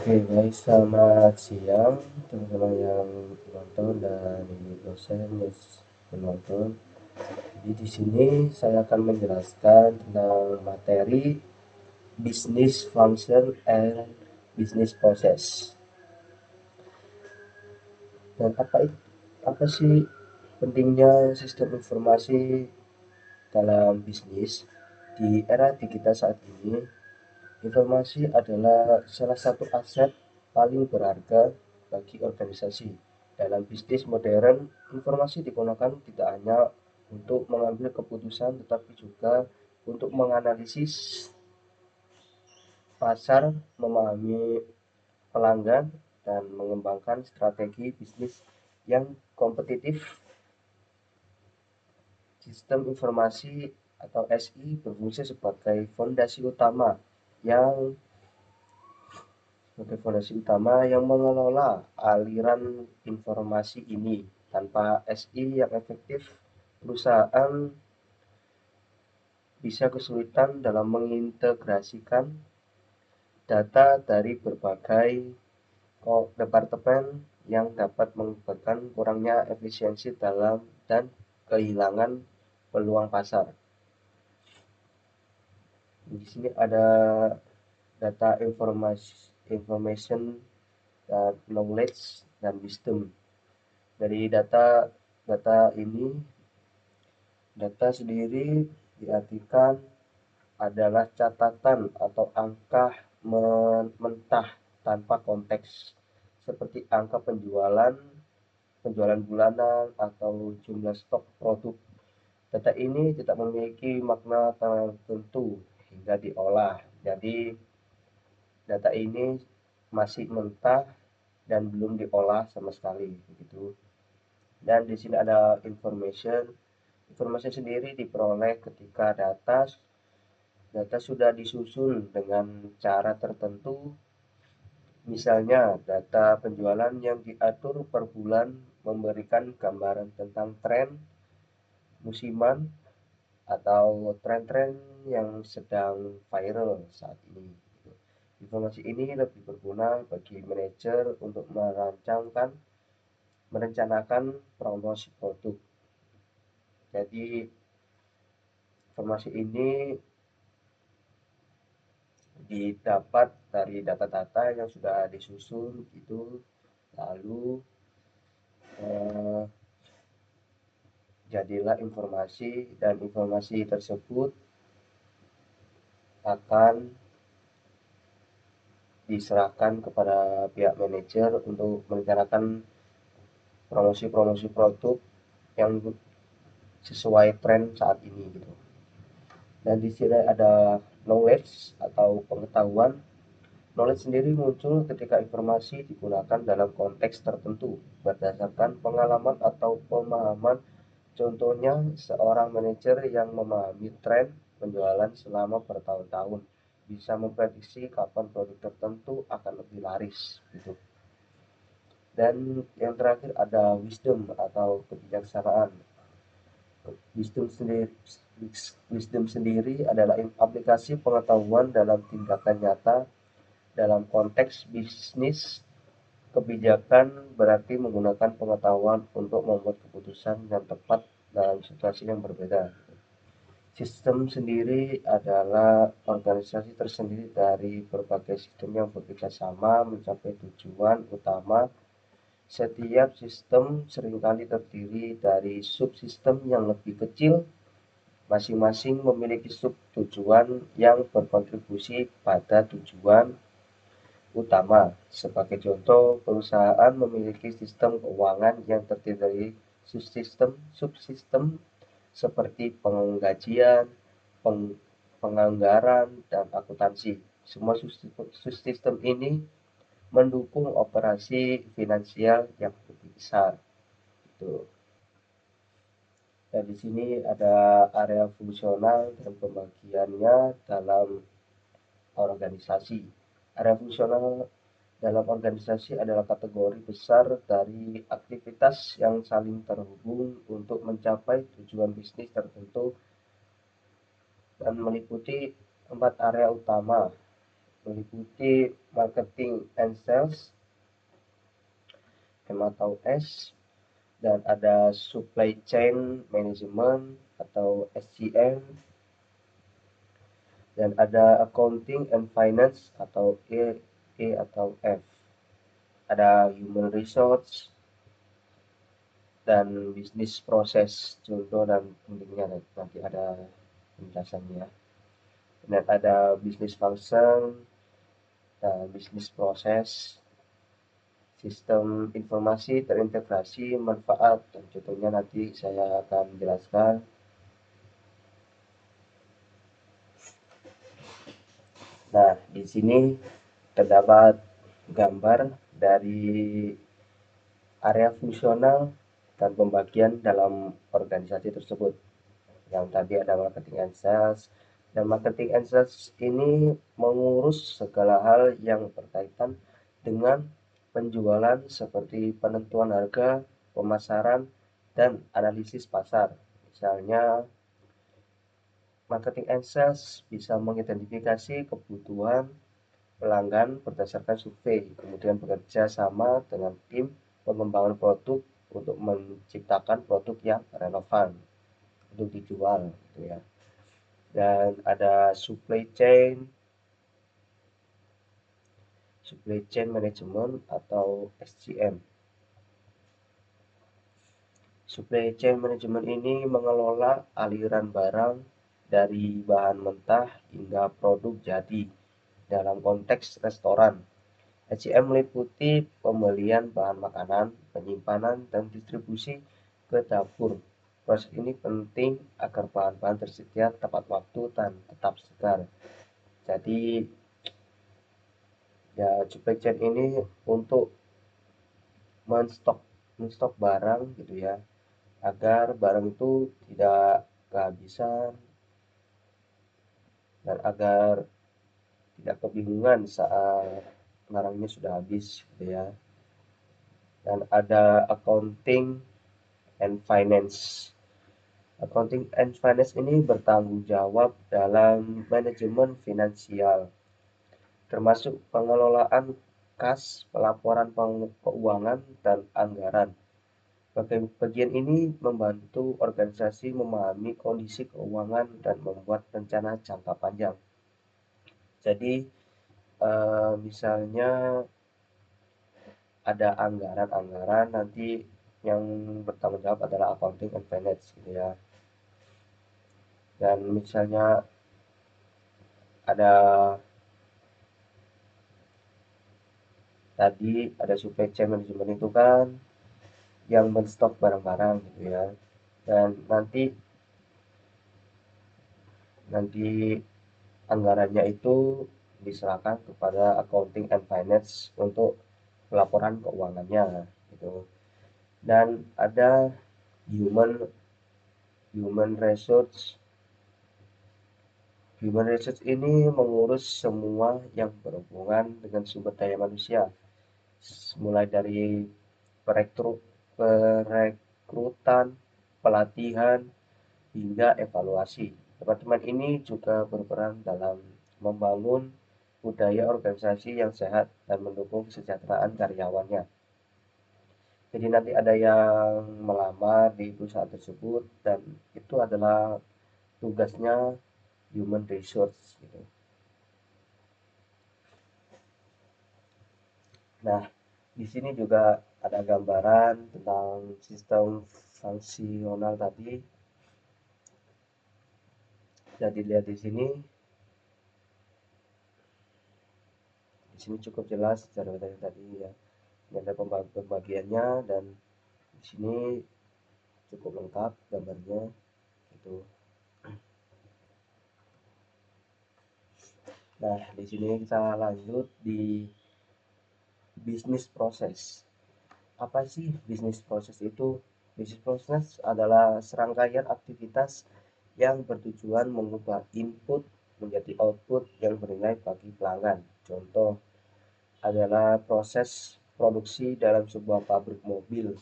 Oke guys, selamat siang teman-teman yang menonton dan dosen yang menonton. Jadi di sini saya akan menjelaskan tentang materi business function and business process. Dan apa sih pentingnya sistem informasi dalam bisnis di era digital saat ini? Informasi adalah salah satu aset paling berharga bagi organisasi. Dalam bisnis modern, informasi digunakan tidak hanya untuk mengambil keputusan, tetapi juga untuk menganalisis pasar, memahami pelanggan, dan mengembangkan strategi bisnis yang kompetitif. Sistem informasi atau SI berfungsi sebagai fondasi utama yang mengelola aliran informasi ini. Tanpa SI yang efektif, perusahaan bisa kesulitan dalam mengintegrasikan data dari berbagai departemen yang dapat mengakibatkan kurangnya efisiensi dalam dan kehilangan peluang pasar. Di sini ada data information dan knowledge dan wisdom. Dari data ini, data sendiri diartikan adalah catatan atau angka mentah tanpa konteks, seperti angka penjualan bulanan atau jumlah stok produk. Data ini tidak memiliki makna tertentu hingga diolah. Jadi data ini masih mentah dan belum diolah sama sekali begitu. Dan di sini ada information. Informasi sendiri diperoleh ketika data sudah disusun dengan cara tertentu. Misalnya, data penjualan yang diatur per bulan memberikan gambaran tentang tren musiman atau tren-tren yang sedang viral saat ini. Informasi ini lebih berguna bagi manajer untuk merencanakan promosi produk. Jadi informasi ini didapat dari data-data yang sudah disusun itu, lalu jadilah informasi, dan informasi tersebut akan diserahkan kepada pihak manajer untuk merencanakan promosi-promosi produk yang sesuai tren saat ini gitu. Dan di sini ada knowledge atau pengetahuan. Knowledge sendiri muncul ketika informasi digunakan dalam konteks tertentu berdasarkan pengalaman atau pemahaman. Contohnya, seorang manajer yang memahami tren penjualan selama bertahun-tahun bisa memprediksi kapan produk tertentu akan lebih laris gitu. Dan yang terakhir ada wisdom atau kebijaksanaan. Wisdom sendiri adalah aplikasi pengetahuan dalam tindakan nyata dalam konteks bisnis. Kebijakan berarti menggunakan pengetahuan untuk membuat keputusan yang tepat dalam situasi yang berbeda. Sistem sendiri adalah organisasi tersendiri dari berbagai sistem yang bekerja sama mencapai tujuan utama. Setiap sistem seringkali terdiri dari subsistem yang lebih kecil, masing-masing memiliki sub-tujuan yang berkontribusi pada tujuan utama. Sebagai contoh, perusahaan memiliki sistem keuangan yang terdiri dari subsistem seperti penggajian, penganggaran, dan akuntansi. Semua subsistem ini mendukung operasi finansial yang lebih besar. Gitu. Dan di sini ada area fungsional dan pembagiannya dalam organisasi. Area fungsional dalam organisasi adalah kategori besar dari aktivitas yang saling terhubung untuk mencapai tujuan bisnis tertentu dan meliputi 4 area utama, meliputi marketing and sales M atau S, dan ada supply chain management atau SCM, dan ada accounting and finance atau E atau F. Ada human resource dan bisnis proses, contoh dan pentingnya nanti ada penjelasannya. Dan ada bisnis function dan bisnis proses, sistem informasi terintegrasi, manfaat, dan contohnya nanti saya akan jelaskan. Nah, di sini terdapat gambar dari area fungsional dan pembagian dalam organisasi tersebut. Yang tadi ada marketing and sales, dan marketing and sales ini mengurus segala hal yang berkaitan dengan penjualan seperti penentuan harga, pemasaran, dan analisis pasar. Misalnya, marketing and sales bisa mengidentifikasi kebutuhan pelanggan berdasarkan survei, kemudian bekerja sama dengan tim pengembangan produk untuk menciptakan produk yang relevan untuk dijual, gitu ya. Dan ada supply chain management atau SCM. Supply chain management ini mengelola aliran barang dari bahan mentah hingga produk jadi dalam konteks restoran. SCM meliputi pembelian bahan makanan, penyimpanan, dan distribusi ke dapur. Proses ini penting agar bahan-bahan tersedia tepat waktu dan tetap segar. Jadi ya, supply chain ini untuk menstok barang gitu ya, agar barang itu tidak kehabisan dan agar tidak kebingungan saat barangnya sudah habis gitu ya. Dan ada accounting and finance. Accounting and finance ini bertanggung jawab dalam manajemen finansial, termasuk pengelolaan kas, pelaporan keuangan, dan anggaran. Bagian ini membantu organisasi memahami kondisi keuangan dan membuat rencana jangka panjang. Jadi, misalnya ada anggaran-anggaran, nanti yang bertanggung jawab adalah accounting and finance gitu ya. Dan misalnya ada tadi ada supply chain management itu kan yang menstok barang-barang gitu ya. Dan nanti anggarannya itu diserahkan kepada accounting and finance untuk pelaporan keuangannya gitu. Dan ada human human resource. Human resource ini mengurus semua yang berhubungan dengan sumber daya manusia, mulai dari perekrutan, pelatihan, hingga evaluasi. Departemen ini juga berperan dalam membangun budaya organisasi yang sehat dan mendukung kesejahteraan karyawannya. Jadi nanti ada yang melamar di perusahaan tersebut dan itu adalah tugasnya human resource gitu. Nah, di sini juga ada gambaran tentang sistem fungsional tadi. Jadi lihat di sini. Di sini cukup jelas secara tadi ya. Ini ada pembagiannya dan di sini cukup lengkap gambarnya gitu. Nah, di sini kita lanjut di bisnis proses. Apa sih bisnis proses itu? Bisnis proses adalah serangkaian aktivitas yang bertujuan mengubah input menjadi output yang bernilai bagi pelanggan. Contoh adalah proses produksi dalam sebuah pabrik mobil.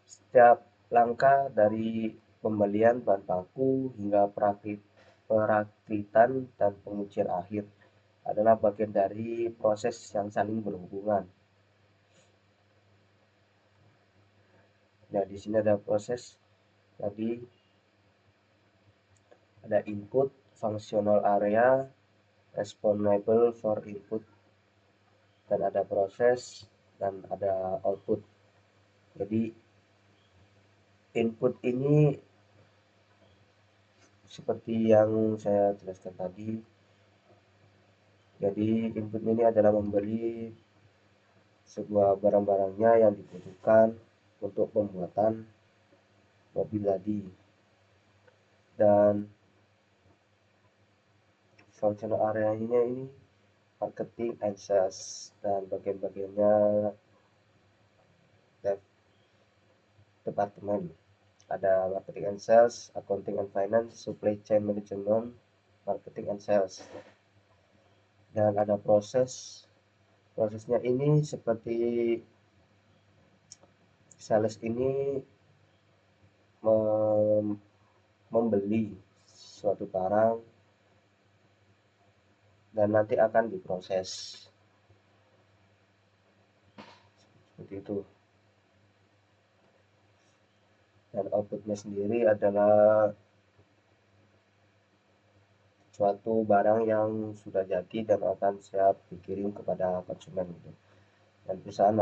Setiap langkah dari pembelian bahan baku hingga perakitan dan pengujian akhir adalah bagian dari proses yang saling berhubungan. Nah, di sini ada proses tadi, ada input, functional area, responsible for input, dan ada proses, dan ada output. Jadi input ini seperti yang saya jelaskan tadi. Jadi input ini adalah membeli sebuah barang-barangnya yang dibutuhkan untuk pembuatan mobil tadi. Dan functional area-nya ini marketing and sales, dan bagian-bagiannya departemen. Ada marketing and sales, accounting and finance, supply chain management, marketing and sales. Dan ada prosesnya ini seperti sales ini membeli suatu barang dan nanti akan diproses seperti itu. Dan outputnya sendiri adalah suatu barang yang sudah jadi dan akan siap dikirim kepada konsumen gitu. Dan perusahaan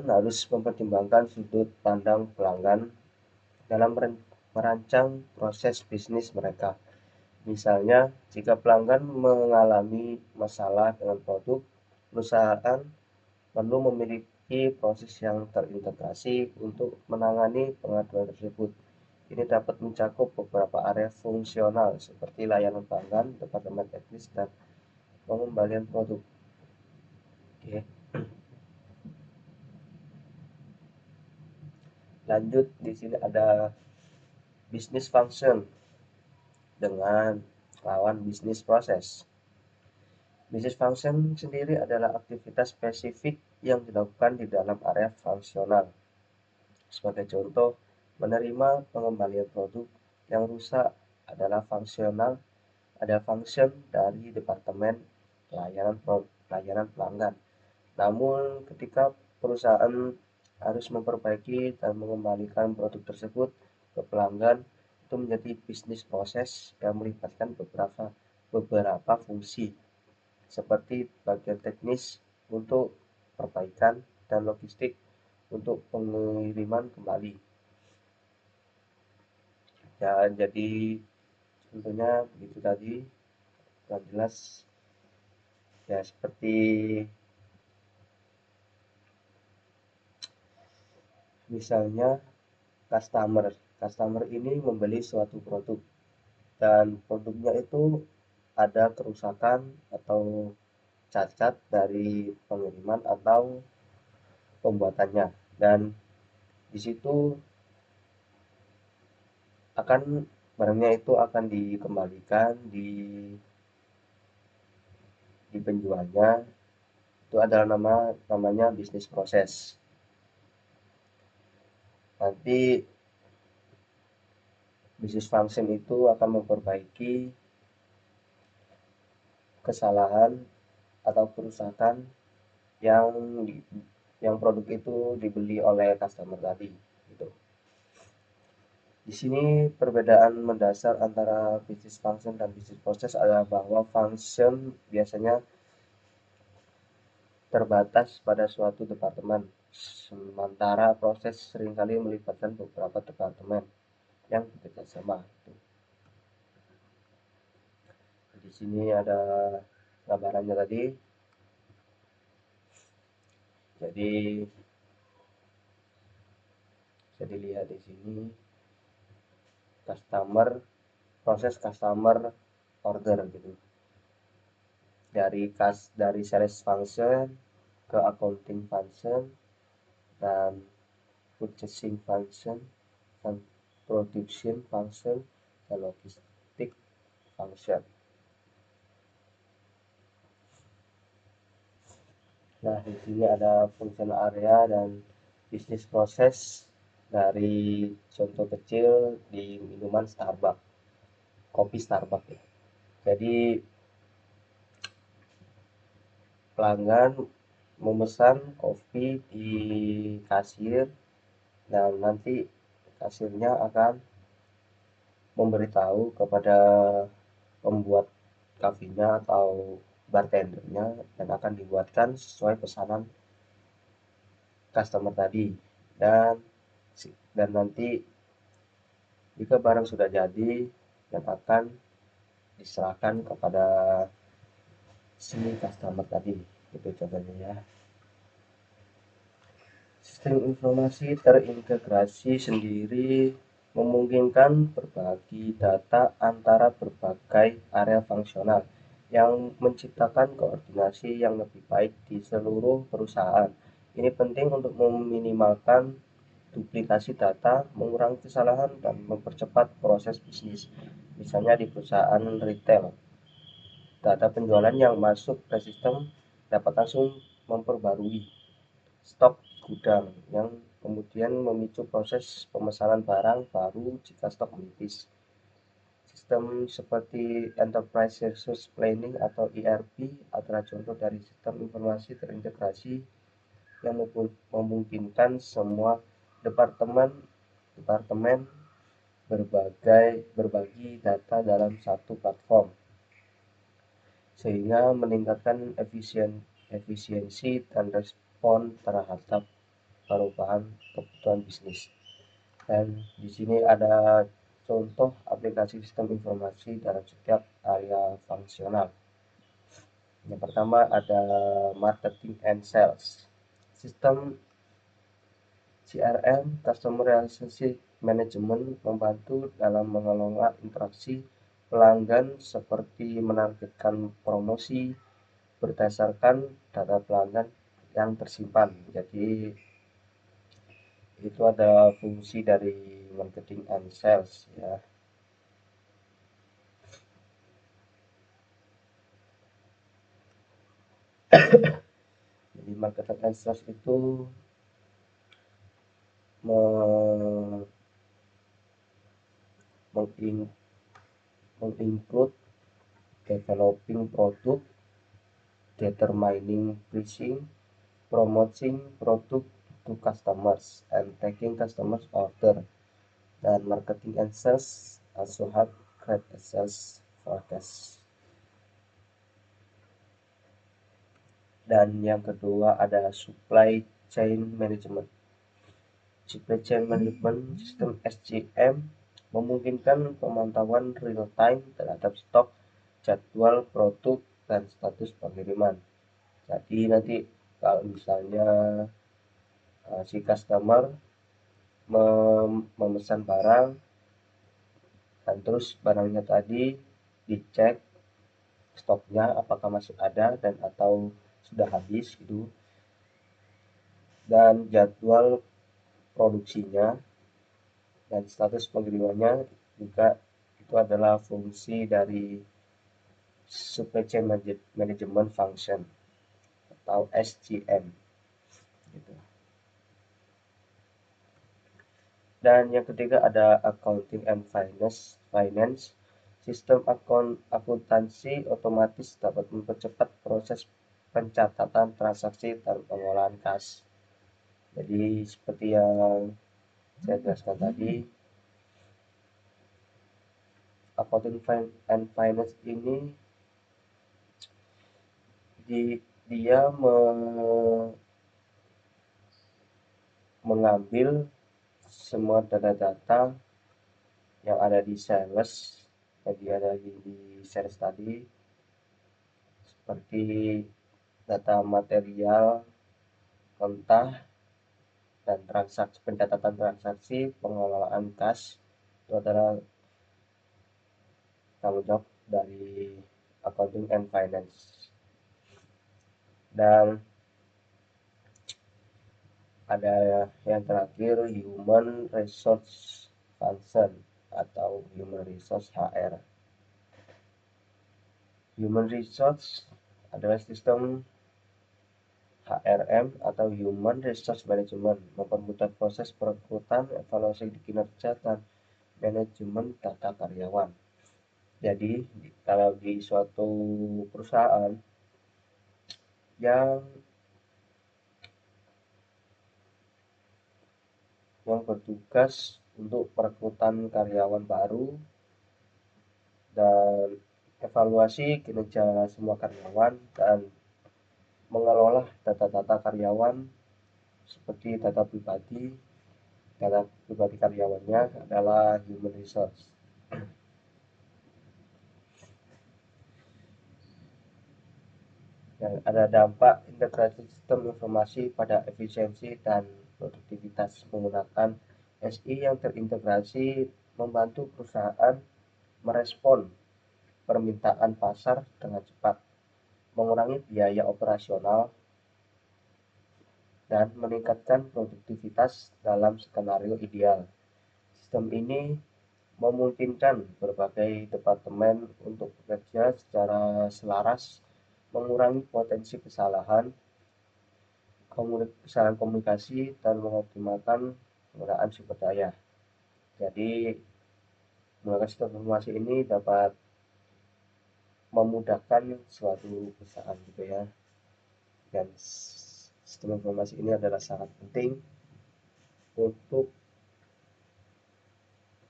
harus mempertimbangkan sudut pandang pelanggan dalam merancang proses bisnis mereka. Misalnya, jika pelanggan mengalami masalah dengan produk, perusahaan perlu memiliki proses yang terintegrasi untuk menangani pengaduan tersebut. Ini dapat mencakup beberapa area fungsional seperti layanan pelanggan, departemen teknis, dan pengembalian produk. Oke. Lanjut, di sini ada business function dengan lawan business process. Business function sendiri adalah aktivitas spesifik yang dilakukan di dalam area fungsional. Sebagai contoh, menerima pengembalian produk yang rusak adalah function dari departemen layanan pelanggan. Namun, ketika perusahaan harus memperbaiki dan mengembalikan produk tersebut ke pelanggan, itu menjadi bisnis proses yang melibatkan beberapa fungsi seperti bagian teknis untuk perbaikan dan logistik untuk pengiriman kembali. Ya, jadi tentunya begitu tadi, yang jelas ya, seperti misalnya customer ini membeli suatu produk dan produknya itu ada kerusakan atau cacat dari pengiriman atau pembuatannya, dan di situ barangnya itu akan dikembalikan di penjualnya. Itu adalah namanya bisnis proses. Nanti bisnis function itu akan memperbaiki kesalahan atau kerusakan yang produk itu dibeli oleh customer tadi gitu. Di sini perbedaan mendasar antara business function dan business process adalah bahwa function biasanya terbatas pada suatu departemen, sementara proses seringkali melibatkan beberapa departemen yang bekerja sama. Di sini ada gambarannya tadi. Jadi bisa dilihat di sini proses customer order gitu. Dari sales function ke accounting function dan purchasing function dan production function dan logistic function. Nah, di sini ada functional area dan bisnis proses dari contoh kecil di minuman Starbucks, kopi Starbucks ya. Jadi pelanggan memesan kopi di kasir dan nanti kasirnya akan memberitahu kepada pembuat kafenya atau bartendernya dan akan dibuatkan sesuai pesanan customer tadi. Dan nanti jika barang sudah jadi dan akan diserahkan kepada si customer tadi. Itu contohnya ya. Sistem informasi terintegrasi sendiri memungkinkan berbagi data antara berbagai area fungsional yang menciptakan koordinasi yang lebih baik di seluruh perusahaan. Ini penting untuk meminimalkan duplikasi data, mengurangi kesalahan, dan mempercepat proses bisnis. Misalnya di perusahaan retail, data penjualan yang masuk ke sistem dapat langsung memperbarui stok gudang yang kemudian memicu proses pemesanan barang baru jika stok menipis. Sistem seperti Enterprise Resource Planning atau ERP adalah contoh dari sistem informasi terintegrasi yang memungkinkan semua departemen berbagi data dalam satu platform, sehingga meningkatkan efisiensi dan respon terhadap perubahan kebutuhan bisnis. Dan di sini ada contoh aplikasi sistem informasi dalam setiap area fungsional. Yang pertama ada marketing and sales. Sistem CRM, Customer Relationship Management, membantu dalam mengelola interaksi pelanggan seperti menargetkan promosi berdasarkan data pelanggan yang tersimpan. Jadi itu ada fungsi dari marketing and sales ya. Jadi marketing and sales itu menginclude developing product, determining pricing, promoting product to customers, and taking customers order. Dan marketing and sales also have create a sales forecast. Dan yang kedua ada supply chain management. Supply chain management sistem SCM memungkinkan pemantauan real time terhadap stok, jadwal produk, dan status pengiriman. Jadi nanti kalau misalnya si customer memesan barang dan terus barangnya tadi dicek stoknya apakah masih ada dan atau sudah habis gitu, dan jadwal produksinya dan status pengirimannya juga itu adalah fungsi dari supply chain management function atau SCM gitu. Dan yang ketiga ada accounting and finance. Sistem akuntansi otomatis dapat mempercepat proses pencatatan transaksi dan pengolahan kas. Jadi seperti yang saya jelaskan tadi, accounting and finance ini dia mengambil semua data-data yang ada di sales, jadi ada di sales tadi, seperti data material mentah dan pencatatan transaksi, pengelolaan kas, itu adalah tanggung jawab dari accounting and finance. Dan ada yang terakhir human resource function atau human resource HR. Human resource adalah sistem HRM atau Human Resource Management, mempermudah proses perekrutan, evaluasi kinerja, dan manajemen data karyawan. Jadi kalau di suatu perusahaan yang bertugas untuk perekrutan karyawan baru dan evaluasi kinerja semua karyawan dan mengelola data-data karyawan seperti data pribadi karyawannya adalah human resource. Dan ada dampak integrasi sistem informasi pada efisiensi dan produktivitas. Menggunakan SI yang terintegrasi membantu perusahaan merespon permintaan pasar dengan cepat, mengurangi biaya operasional, dan meningkatkan produktivitas dalam skenario ideal. Sistem ini memungkinkan berbagai departemen untuk bekerja secara selaras, mengurangi potensi kesalahan komunikasi, dan mengoptimalkan penggunaan sumber daya. Jadi menggunakan sistem informasi ini dapat memudahkan suatu perusahaan gitu ya. Dan sistem informasi ini adalah sangat penting untuk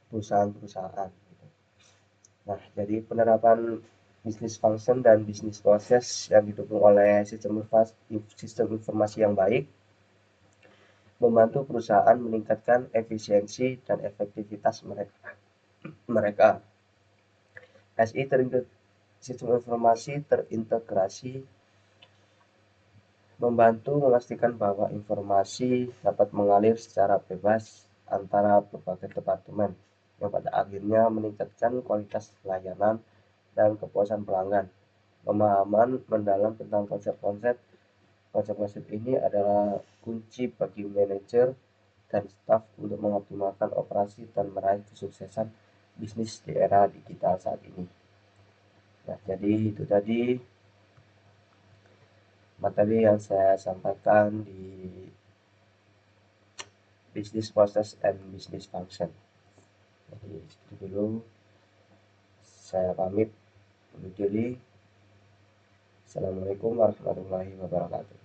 perusahaan-perusahaan. Nah, jadi penerapan bisnis function dan bisnis proses yang didukung oleh sistem informasi yang baik membantu perusahaan meningkatkan efisiensi dan efektivitas mereka. Sistem informasi terintegrasi membantu memastikan bahwa informasi dapat mengalir secara bebas antara berbagai departemen, yang pada akhirnya meningkatkan kualitas layanan dan kepuasan pelanggan. Pemahaman mendalam tentang konsep-konsep ini adalah kunci bagi manajer dan staf untuk mengoptimalkan operasi dan meraih kesuksesan bisnis di era digital saat ini. Nah, jadi itu tadi materi yang saya sampaikan di business process and business function. Jadi itu dulu, saya pamit undur diri. Assalamualaikum warahmatullahi wabarakatuh.